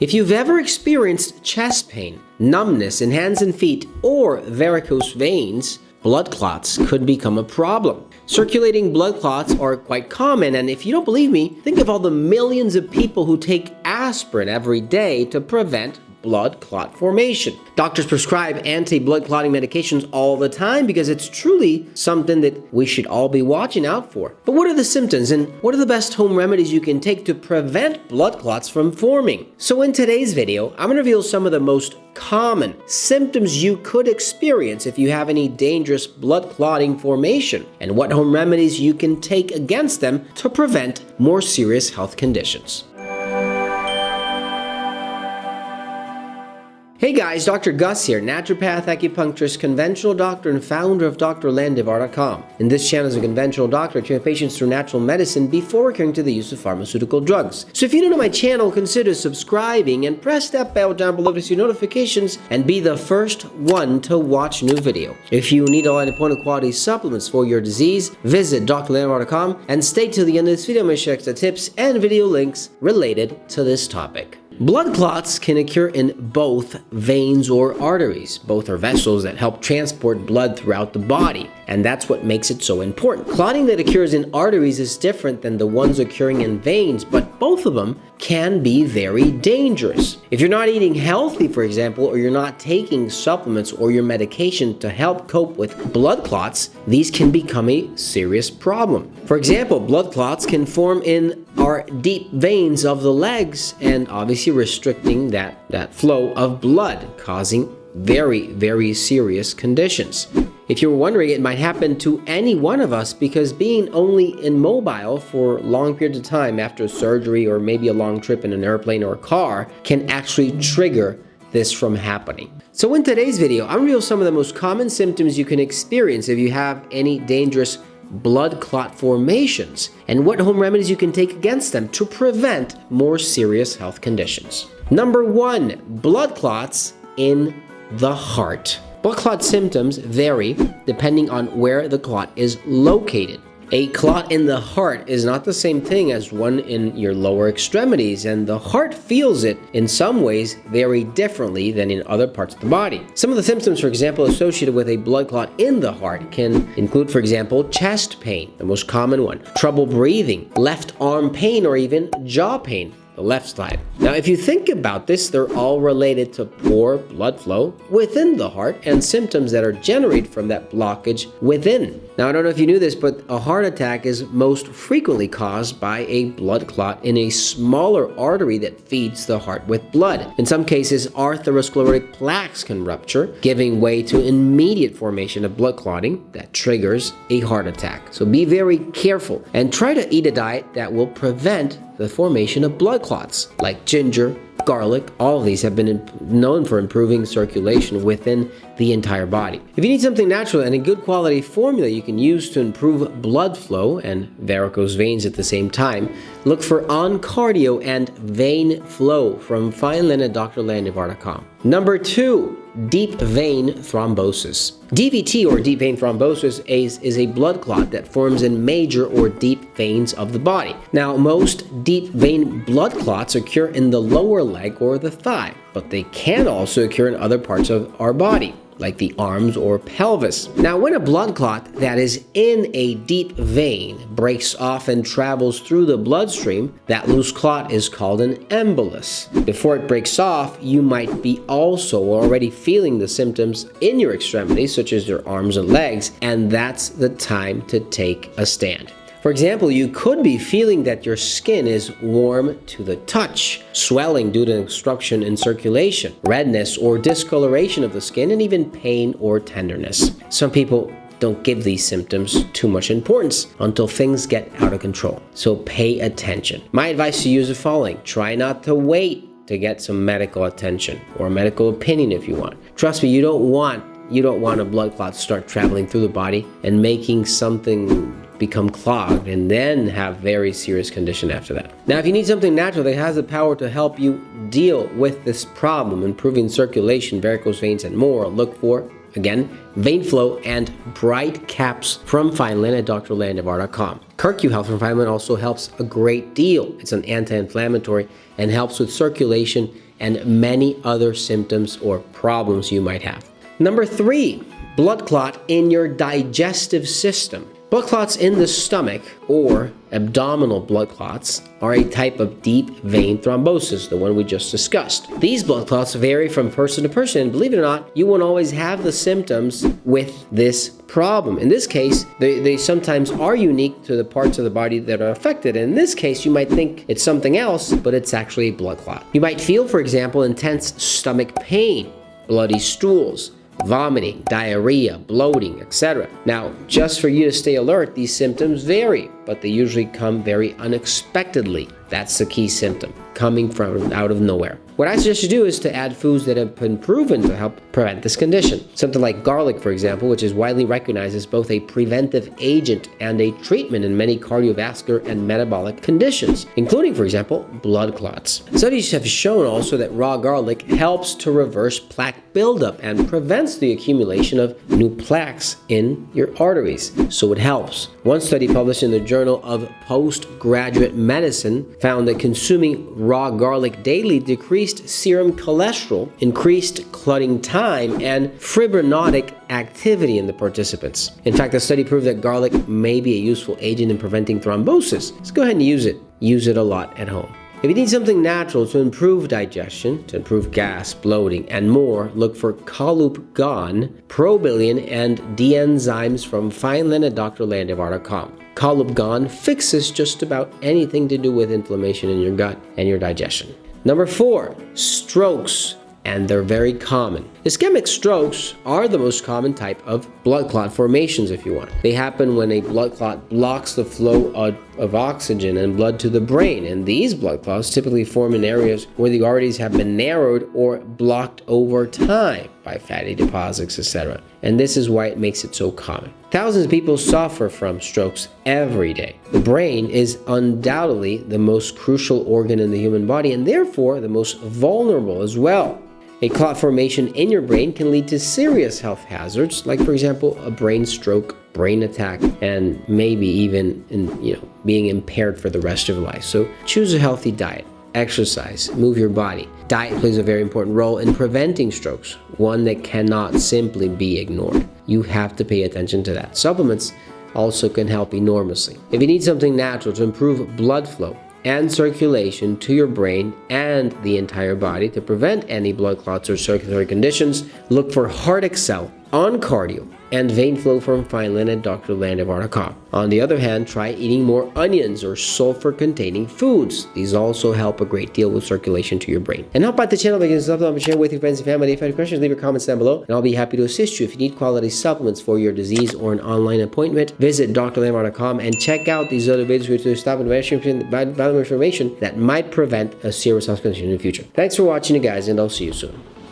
If you've ever experienced chest pain, numbness in hands and feet, or varicose veins, blood clots could become a problem. Circulating blood clots are quite common, and if you don't believe me, think of all the millions of people who take aspirin every day to prevent blood clot formation. Doctors prescribe anti-blood clotting medications all the time because it's truly something that we should all be watching out for. But what are the symptoms and what are the best home remedies you can take to prevent blood clots from forming? So in today's video, I'm going to reveal some of the most common symptoms you could experience if you have any dangerous blood clotting formation and what home remedies you can take against them to prevent more serious health conditions. Hey guys, Dr. Gus here, naturopath, acupuncturist, conventional doctor, and founder of drlandivar.com. In this channel as a conventional doctor, I treat patients through natural medicine before recurring to the use of pharmaceutical drugs. So if you're new to my channel, consider subscribing and press that bell down below to see notifications and be the first one to watch a new video. If you need a line of point quality supplements for your disease, visit drlandivar.com and stay till the end of this video. I'm going to share extra tips and video links related to this topic. Blood clots can occur in both veins or arteries. Both are vessels that help transport blood throughout the body, and that's what makes it so important. Clotting that occurs in arteries is different than the ones occurring in veins, but both of them can be very dangerous. If you're not eating healthy, for example, or you're not taking supplements or your medication to help cope with blood clots, these can become a serious problem. For example, blood clots can form in our deep veins of the legs and obviously restricting that flow of blood, causing very serious conditions. If you were wondering, it might happen to any one of us because being only immobile for long periods of time after surgery or maybe a long trip in an airplane or a car can actually trigger this from happening. So in today's video, I'm going to reveal some of the most common symptoms you can experience if you have any dangerous blood clot formations and what home remedies you can take against them to prevent more serious health conditions. Number 1, blood clots in the heart. Blood clot symptoms vary depending on where the clot is located. A clot in the heart is not the same thing as one in your lower extremities, and the heart feels it in some ways very differently than in other parts of the body. Some of the symptoms, for example, associated with a blood clot in the heart can include, for example, chest pain, the most common one, trouble breathing, left arm pain, or even jaw pain, the left side. Now, if you think about this, they're all related to poor blood flow within the heart and symptoms that are generated from that blockage within. Now, I don't know if you knew this, but a heart attack is most frequently caused by a blood clot in a smaller artery that feeds the heart with blood. In some cases, atherosclerotic plaques can rupture, giving way to immediate formation of blood clotting that triggers a heart attack. So be very careful and try to eat a diet that will prevent the formation of blood clots, like ginger, garlic. All of these have been known for improving circulation within the entire body. If you need something natural and a good quality formula you can use to improve blood flow and varicose veins at the same time, look for On Cardio and Vein Flow from Fine Linen at drlandivar.com. Number 2, deep vein thrombosis. DVT, or deep vein thrombosis, is a blood clot that forms in major or deep veins of the body. Now, most deep vein blood clots occur in the lower leg or the thigh, but they can also occur in other parts of our body, like the arms or pelvis. Now, when a blood clot that is in a deep vein breaks off and travels through the bloodstream, that loose clot is called an embolus. Before it breaks off, you might be also already feeling the symptoms in your extremities, such as your arms and legs, and that's the time to take a stand. For example, you could be feeling that your skin is warm to the touch, swelling due to obstruction in circulation, redness or discoloration of the skin, and even pain or tenderness. Some people don't give these symptoms too much importance until things get out of control. So pay attention. My advice to you is the following: try not to wait to get some medical attention or medical opinion if you want. Trust me, you don't want a blood clot to start traveling through the body and making something become clogged and then have very serious condition after that. Now, if you need something natural that has the power to help you deal with this problem, improving circulation, varicose veins, and more, look for, again, Vein Flow and Bright Caps from Fine Linen at drlandivar.com. Curcu Health from Fine Linen also helps a great deal. It's an anti-inflammatory and helps with circulation and many other symptoms or problems you might have. Number 3, blood clot in your digestive system. Blood clots in the stomach, or abdominal blood clots, are a type of deep vein thrombosis, the one we just discussed. These blood clots vary from person to person, and believe it or not, you won't always have the symptoms with this problem. In this case, they sometimes are unique to the parts of the body that are affected. In this case, you might think it's something else, but it's actually a blood clot. You might feel, for example, intense stomach pain, bloody stools, vomiting, diarrhea, bloating, etc. Now, just for you to stay alert, these symptoms vary, but they usually come very unexpectedly. That's the key symptom, coming from out of nowhere. What I suggest you do is to add foods that have been proven to help prevent this condition. Something like garlic, for example, which is widely recognized as both a preventive agent and a treatment in many cardiovascular and metabolic conditions, including, for example, blood clots. Studies have shown also that raw garlic helps to reverse plaque buildup and prevents the accumulation of new plaques in your arteries, so it helps. One study published in the Journal of Postgraduate Medicine found that consuming raw garlic daily decreased serum cholesterol, increased clotting time, and fibrinotic activity in the participants. In fact, the study proved that garlic may be a useful agent in preventing thrombosis. Let's go ahead and use it. Use it a lot at home. If you need something natural to improve digestion, to improve gas, bloating, and more, look for Clogged, Probillion, and D-enzymes from Fineland at drlandivar.com. Clogged fixes just about anything to do with inflammation in your gut and your digestion. Number 4, strokes, and they're very common. Ischemic strokes are the most common type of blood clot formations, if you want. They happen when a blood clot blocks the flow of oxygen and blood to the brain, and these blood clots typically form in areas where the arteries have been narrowed or blocked over time by fatty deposits, etc. And this is why it makes it so common. Thousands of people suffer from strokes every day. The brain is undoubtedly the most crucial organ in the human body, and therefore the most vulnerable as well. A clot formation in your brain can lead to serious health hazards, like, for example, a brain stroke, brain attack, and maybe even being impaired for the rest of your life. So choose a healthy diet, exercise, move your body. Diet plays a very important role in preventing strokes, one that cannot simply be ignored. You have to pay attention to that. Supplements also can help enormously. If you need something natural to improve blood flow and circulation to your brain and the entire body to prevent any blood clots or circulatory conditions, look for Heart Excel on cardio and vein flow from Fineland at drlandivar.com. On the other hand, try eating more onions or sulfur-containing foods. These also help a great deal with circulation to your brain. And help out the channel by getting supplements and share with your friends and family. If you have any questions, leave your comments down below, and I'll be happy to assist you. If you need quality supplements for your disease or an online appointment, visit drlandivar.com and check out these other videos which will stop and valuable information that might prevent a serious health condition in the future. Thanks for watching, you guys, and I'll see you soon.